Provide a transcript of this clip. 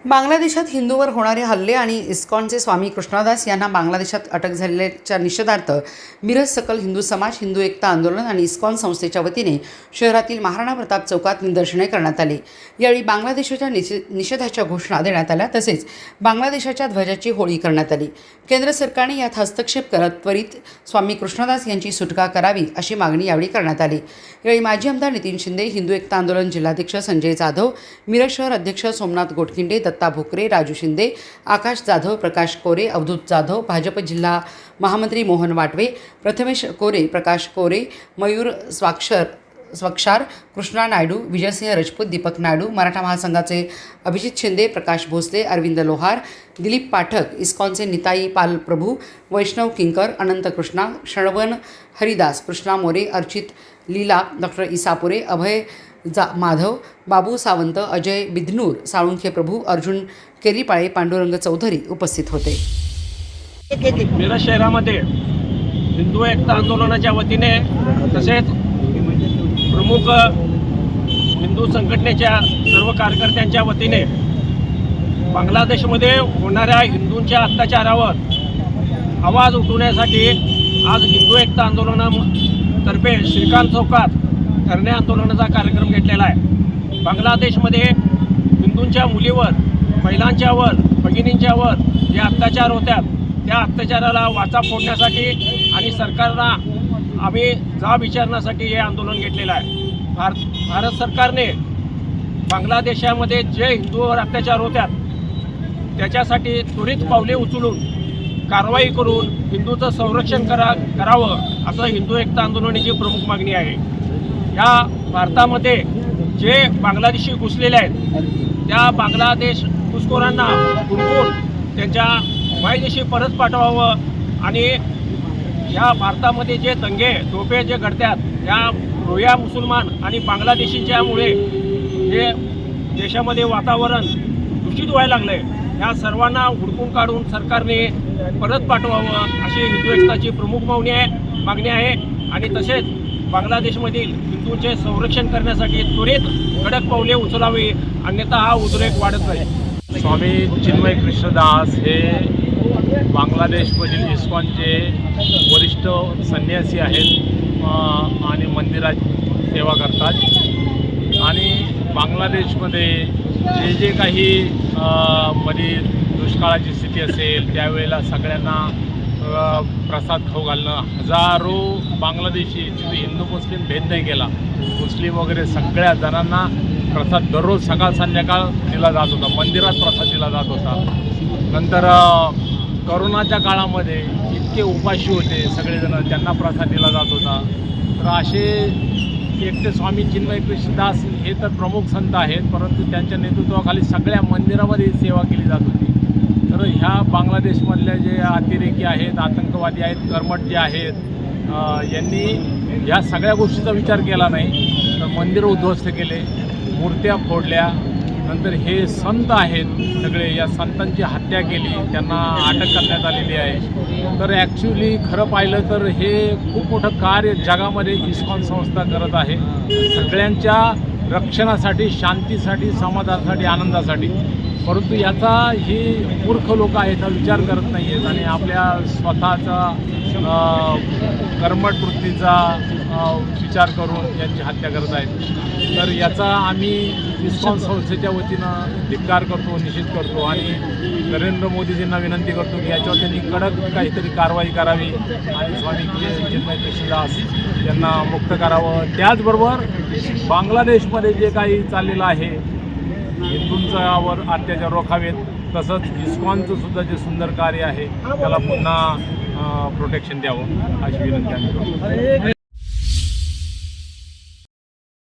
बांगलादेशात हिंदूवर होणारे हल्ले आणि इस्कॉनचे स्वामी कृष्णदास यांना बांगलादेशात अटक झालेल्याच्या निषेधार्थ मिरज सकल हिंदू समाज, हिंदू एकता आंदोलन आणि इस्कॉन संस्थेच्या वतीने शहरातील महाराणा प्रताप चौकात निदर्शने करण्यात आली। यावेळी बांगलादेशाच्या निषेधाच्या घोषणा देण्यात आल्या, तसेच बांगलादेशाच्या ध्वजाची होळी करण्यात आली। केंद्र सरकारने यात हस्तक्षेप करत त्वरित स्वामी कृष्णदास यांची सुटका करावी अशी मागणी यावेळी करण्यात आली। यावेळी माजी आमदार नितीन शिंदे, हिंदू एकता आंदोलन जिल्हाध्यक्ष संजय जाधव, मिरज शहर अध्यक्ष सोमनाथ गोटखिंडे, दत्ता भोकरे, राजू शिंदे, आकाश जाधव, प्रकाश कोरे, अवधूत जाधव, भाजप जिल्हा महामंत्री मोहन वाटवे, प्रथमेश कोरे, प्रकाश कोरे, मयूर स्वक्षार, कृष्णा नायडू, विजयसिंह राजपूत, दीपक नायडू, मराठा महासंघाचे अभिजित शिंदे, प्रकाश भोसले, अरविंद लोहार, दिलीप पाठक, इस्कॉनचे निताई पाल प्रभू, वैष्णव किंकर, अनंत कृष्णा, श्रवण हरिदास, कृष्णा मोरे, अर्चित लीला, डॉक्टर इसापुरे, अभय माधव, बाबू सावंत, अजय बिदनूर, साळुंखे प्रभू, अर्जुन केरीपाळे, पांडुरंग चौधरी उपस्थित होते। मिरज शहरामध्ये हिंदू एकता आंदोलनाच्या वतीने तसेच प्रमुख हिंदू संघटनेच्या सर्व कार्यकर्त्यांच्या वतीने बांगलादेशमध्ये होणाऱ्या हिंदूंच्या अत्याचारावर आवाज उठवण्यासाठी आज हिंदू एकता आंदोलनातर्फे श्रीकांत चौकात धरणे आंदोलनाचा कार्यक्रम घेतलेला आहे। बांगलादेशमध्ये हिंदूंच्या मुलीवर, महिलांच्यावर, भगिनींच्यावर जे अत्याचार होतात त्या अत्याचाराला वाचा फोडण्यासाठी आणि सरकारला आम्ही जाब विचारण्यासाठी हे आंदोलन घेतलेलं आहे। भारत सरकारने बांगलादेशामध्ये जे हिंदूवर अत्याचार होतात त्याच्यासाठी त्वरित पावले उचलून कारवाई करून हिंदूचं संरक्षण करावं असं हिंदू एकता आंदोलनाची प्रमुख मागणी आहे। या भारतामध्ये जे बांगलादेशी घुसलेले आहेत त्या बांगलादेश घुसखोरांना हुडकून त्यांच्या मायदेशी परत पाठवावं आणि या भारतामध्ये जे दंगे धोपे जे घडतात त्या रोहिंग्या मुसलमान आणि बांगलादेशींच्यामुळे जे देशामध्ये वातावरण दूषित व्हायला लागलं आहे, या सर्वांना हुडकून काढून सरकारने परत पाठवावं अशी हिंदू एकताची प्रमुख मागणी आहे। आणि तसेच बांगलादेशमधील हिंदूंचे संरक्षण करण्यासाठी त्वरित कडक पावले उचलावी, अन्यथा हा उद्रेक वाढत नाही। स्वामी चिन्मय कृष्णदास हे बांगलादेशमधील इस्कॉनचे वरिष्ठ संन्यासी आहेत आणि मंदिरात सेवा करतात। आणि बांगलादेशमध्ये जे काही मध्ये दुष्काळाची स्थिती असेल त्यावेळेला सगळ्यांना प्रसाद खाऊ घालणं, हजारो बांगलादेशी, तिथे हिंदू मुस्लिम भेद नाही केला, मुस्लिम वगैरे सगळ्या जणांना प्रसाद दररोज सकाळ संध्याकाळ दिला जात होता, मंदिरात प्रसाद दिला जात होता। नंतर करोनाच्या काळामध्ये इतके उपाशी होते सगळेजण, त्यांना प्रसाद दिला जात होता। तर असे एकटे स्वामी चिन्मय कृष्णदास हे तर प्रमुख संत आहेत, परंतु त्यांच्या नेतृत्वाखाली सगळ्या मंदिरामध्ये सेवा केली जात होती। तर ह्या बांगलादेशमधल्या जे अतिरेकी आहेत, आतंकवादी आहेत, कर्मठ जे आहेत, यांनी ह्या सगळ्या गोष्टीचा विचार केला नाही, तर मंदिरं उद्ध्वस्त केले, मूर्त्या फोडल्या, नंतर हे संत आहेत सगळे, या संतांची हत्या केली, त्यांना अटक करण्यात आलेली आहे। तर ॲक्च्युली खरं पाहिलं तर हे खूप मोठं कार्य जगामध्ये इस्कॉन संस्था करत आहे, सगळ्यांच्या रक्षणासाठी, शांतीसाठी, समाधानासाठी, आनंदासाठी। परंतु याचा ही मूर्ख लोक आहेत हा विचार करत नाही आहेत आणि आपल्या स्वतःचा कर्मठ वृत्तीचा विचार करून यांची हत्या करत आहेत। तर याचा आम्ही इस्कॉन संस्थेच्या वतीनं धिक्कार करतो, निषेध करतो आणि नरेंद्र मोदीजींना विनंती करतो की याच्यावर त्यांनी कडक काहीतरी कारवाई करावी आणि स्वामी चिन्मय कृष्णदास यांना मुक्त करावं। त्याचबरोबर बांगलादेशमध्ये जे काही चाललेलं आहे हिंदूंच्यावर अत्याचार रोखावेत, तसंच इस्कॉनचं सुद्धा जे सुंदर कार्य आहे त्याला पुन्हा प्रोटेक्शन द्यावं अशी विनंती आम्ही करतो।